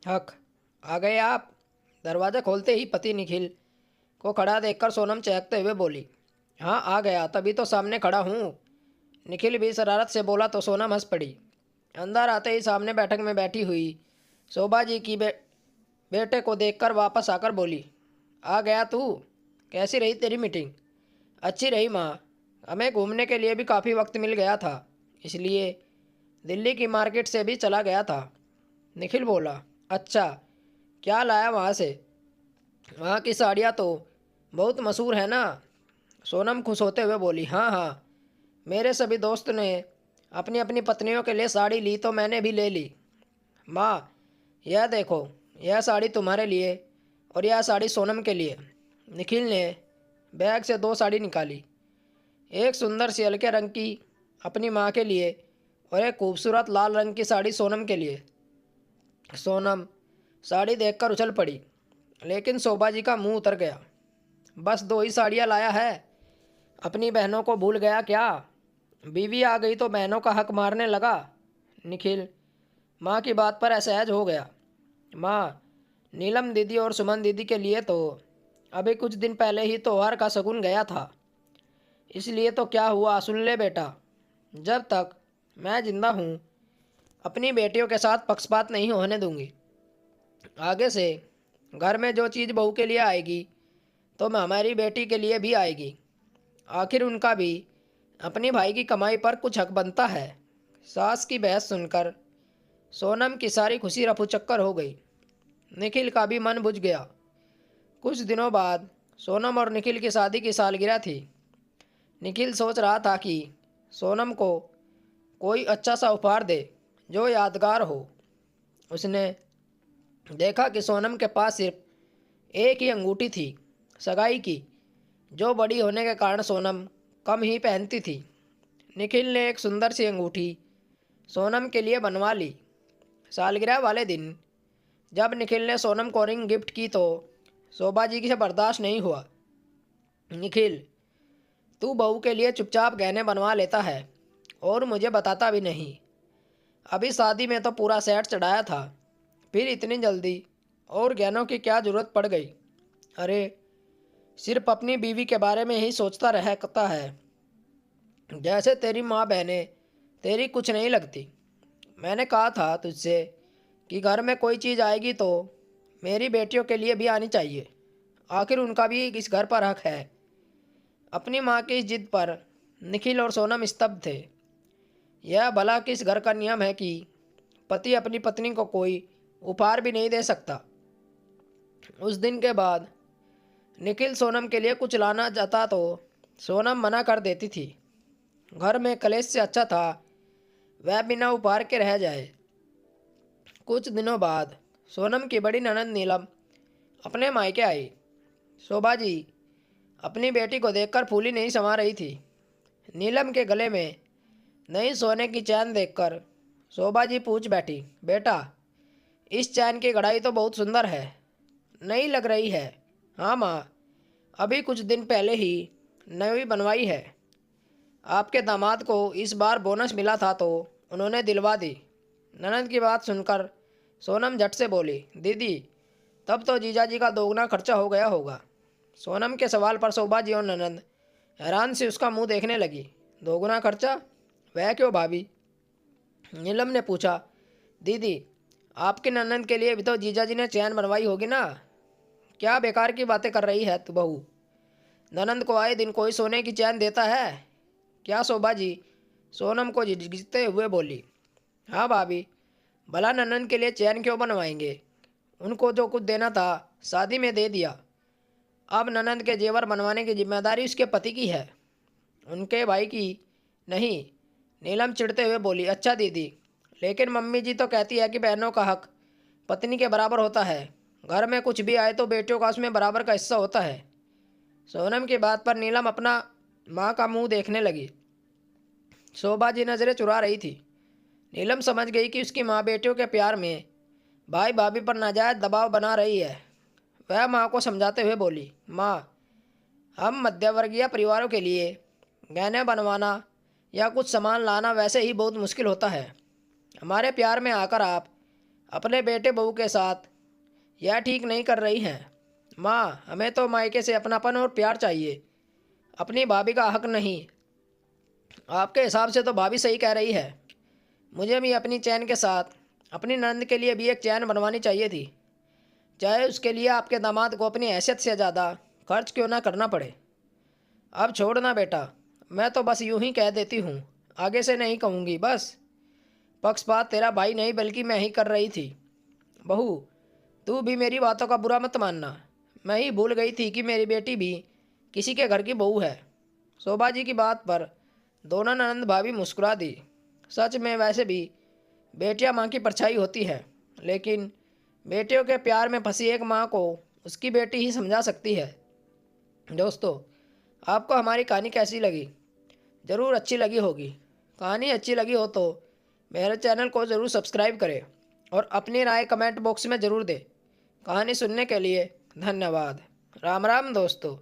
हक, आ गए आप। दरवाज़ा खोलते ही पति निखिल को खड़ा देखकर सोनम चहकते हुए बोली, हाँ आ गया, तभी तो सामने खड़ा हूँ। निखिल भी शरारत से बोला तो सोनम हंस पड़ी। अंदर आते ही सामने बैठक में बैठी हुई शोभा जी की बेटे को देखकर वापस आकर बोली, आ गया तू। कैसी रही तेरी मीटिंग? अच्छी रही माँ। हमें घूमने के लिए भी काफ़ी वक्त मिल गया था, इसलिए दिल्ली की मार्केट से भी चला गया था। निखिल बोला, अच्छा, क्या लाया वहाँ से? वहाँ की साड़ियाँ तो बहुत मशहूर है ना? सोनम खुश होते हुए बोली, हाँ हाँ, मेरे सभी दोस्त ने अपनी अपनी पत्नियों के लिए साड़ी ली तो मैंने भी ले ली। माँ, यह देखो, यह साड़ी तुम्हारे लिए और यह साड़ी सोनम के लिए। निखिल ने बैग से दो साड़ी निकाली। एक सुंदर सी हल्के रंग की अपनी माँ के लिए और एक खूबसूरत लाल रंग की साड़ी सोनम के लिए। सोनम साड़ी देखकर उछल पड़ी, लेकिन शोभा जी का मुंह उतर गया। बस दो ही साड़ियाँ लाया है, अपनी बहनों को भूल गया क्या? बीवी आ गई तो बहनों का हक मारने लगा। निखिल माँ की बात पर असहज हो गया। माँ, नीलम दीदी और सुमन दीदी के लिए तो अभी कुछ दिन पहले ही त्योहार का शगुन गया था, इसलिए तो क्या हुआ सुन ले बेटा। जब तक मैं जिंदा हूँ अपनी बेटियों के साथ पक्षपात नहीं होने दूंगी। आगे से घर में जो चीज़ बहू के लिए आएगी तो मैं हमारी बेटी के लिए भी आएगी। आखिर उनका भी अपनी भाई की कमाई पर कुछ हक बनता है। सास की बहस सुनकर सोनम की सारी खुशी रफू चक्कर हो गई। निखिल का भी मन बुझ गया। कुछ दिनों बाद सोनम और निखिल की शादी की सालगिरह थी। निखिल सोच रहा था कि सोनम को कोई अच्छा सा उपहार दे जो यादगार हो। उसने देखा कि सोनम के पास सिर्फ एक ही अंगूठी थी सगाई की, जो बड़ी होने के कारण सोनम कम ही पहनती थी। निखिल ने एक सुंदर सी अंगूठी सोनम के लिए बनवा ली। सालगिरह वाले दिन जब निखिल ने सोनम को रिंग गिफ्ट की तो शोभा जी से बर्दाश्त नहीं हुआ। निखिल, तू बहू के लिए चुपचाप गहने बनवा लेता है और मुझे बताता भी नहीं। अभी शादी में तो पूरा सेट चढ़ाया था, फिर इतनी जल्दी और गहनों की क्या ज़रूरत पड़ गई? अरे, सिर्फ अपनी बीवी के बारे में ही सोचता रहता है, जैसे तेरी माँ बहनें तेरी कुछ नहीं लगती। मैंने कहा था तुझसे कि घर में कोई चीज़ आएगी तो मेरी बेटियों के लिए भी आनी चाहिए। आखिर उनका भी इस घर पर हक है। अपनी माँ की इस जिद पर निखिल और सोनम स्तब्ध थे। यह भला किस घर का नियम है कि पति अपनी पत्नी को कोई उपहार भी नहीं दे सकता? उस दिन के बाद निखिल सोनम के लिए कुछ लाना चाहता तो सोनम मना कर देती थी। घर में कलेश से अच्छा था वह बिना उपहार के रह जाए। कुछ दिनों बाद सोनम की बड़ी ननद नीलम अपने मायके आई। शोभा जी अपनी बेटी को देखकर फूली नहीं समा रही थी। नीलम के गले में नई सोने की चैन देखकर शोभा जी पूछ बैठी, बेटा, इस चैन की कढ़ाई तो बहुत सुंदर है, नई लग रही है। हाँ माँ, अभी कुछ दिन पहले ही नई बनवाई है। आपके दामाद को इस बार बोनस मिला था तो उन्होंने दिलवा दी। ननद की बात सुनकर सोनम झट से बोली, दीदी, तब तो जीजा जी का दोगुना खर्चा हो गया होगा। सोनम के सवाल पर शोभा जी और ननद हैरान से उसका मुंह देखने लगी। दोगुना खर्चा? वह क्यों भाभी? नीलम ने पूछा। दीदी, आपके ननद के लिए भी तो जीजा जी ने चैन बनवाई होगी ना? क्या बेकार की बातें कर रही है तू बहू? ननंद को आए दिन कोई सोने की चैन देता है क्या? शोभा जी सोनम को झिझकते हुए बोली। हाँ भाभी, भला ननंद के लिए चैन क्यों बनवाएंगे? उनको जो कुछ देना था शादी में दे दिया। अब ननंद के जेवर बनवाने की जिम्मेदारी उसके पति की है, उनके भाई की नहीं। नीलम चिढ़ते हुए बोली, अच्छा दीदी, लेकिन मम्मी जी तो कहती है कि बहनों का हक पत्नी के बराबर होता है। घर में कुछ भी आए तो बेटियों का उसमें बराबर का हिस्सा होता है। सोनम की बात पर नीलम अपना माँ का मुंह देखने लगी। शोभा जी नज़रें चुरा रही थी। नीलम समझ गई कि उसकी माँ बेटियों के प्यार में भाई भाभी पर नाजायज दबाव बना रही है। वह माँ को समझाते हुए बोली, माँ, हम मध्यवर्गीय परिवारों के लिए गहने बनवाना या कुछ सामान लाना वैसे ही बहुत मुश्किल होता है। हमारे प्यार में आकर आप अपने बेटे बहू के साथ यह ठीक नहीं कर रही हैं। माँ, हमें तो मायके से अपनापन और प्यार चाहिए, अपनी भाभी का हक नहीं। आपके हिसाब से तो भाभी सही कह रही है। मुझे भी अपनी चैन के साथ अपनी ननद के लिए भी एक चैन बनवानी चाहिए थी, चाहे उसके लिए आपके दामाद को अपनी हैसियत से ज़्यादा खर्च क्यों ना करना पड़े। अब छोड़ना बेटा, मैं तो बस यूं ही कह देती हूँ, आगे से नहीं कहूँगी बस। पक्षपात तेरा भाई नहीं बल्कि मैं ही कर रही थी। बहू, तू भी मेरी बातों का बुरा मत मानना। मैं ही भूल गई थी कि मेरी बेटी भी किसी के घर की बहू है। शोभा जी की बात पर दोनों ननंद भाभी मुस्कुरा दी। सच में वैसे भी बेटियां माँ की परछाई होती है, लेकिन बेटियों के प्यार में फंसी एक माँ को उसकी बेटी ही समझा सकती है। दोस्तों, आपको हमारी कहानी कैसी लगी? ज़रूर अच्छी लगी होगी। कहानी अच्छी लगी हो तो मेरे चैनल को ज़रूर सब्सक्राइब करें और अपनी राय कमेंट बॉक्स में ज़रूर दें। कहानी सुनने के लिए धन्यवाद। राम राम दोस्तों।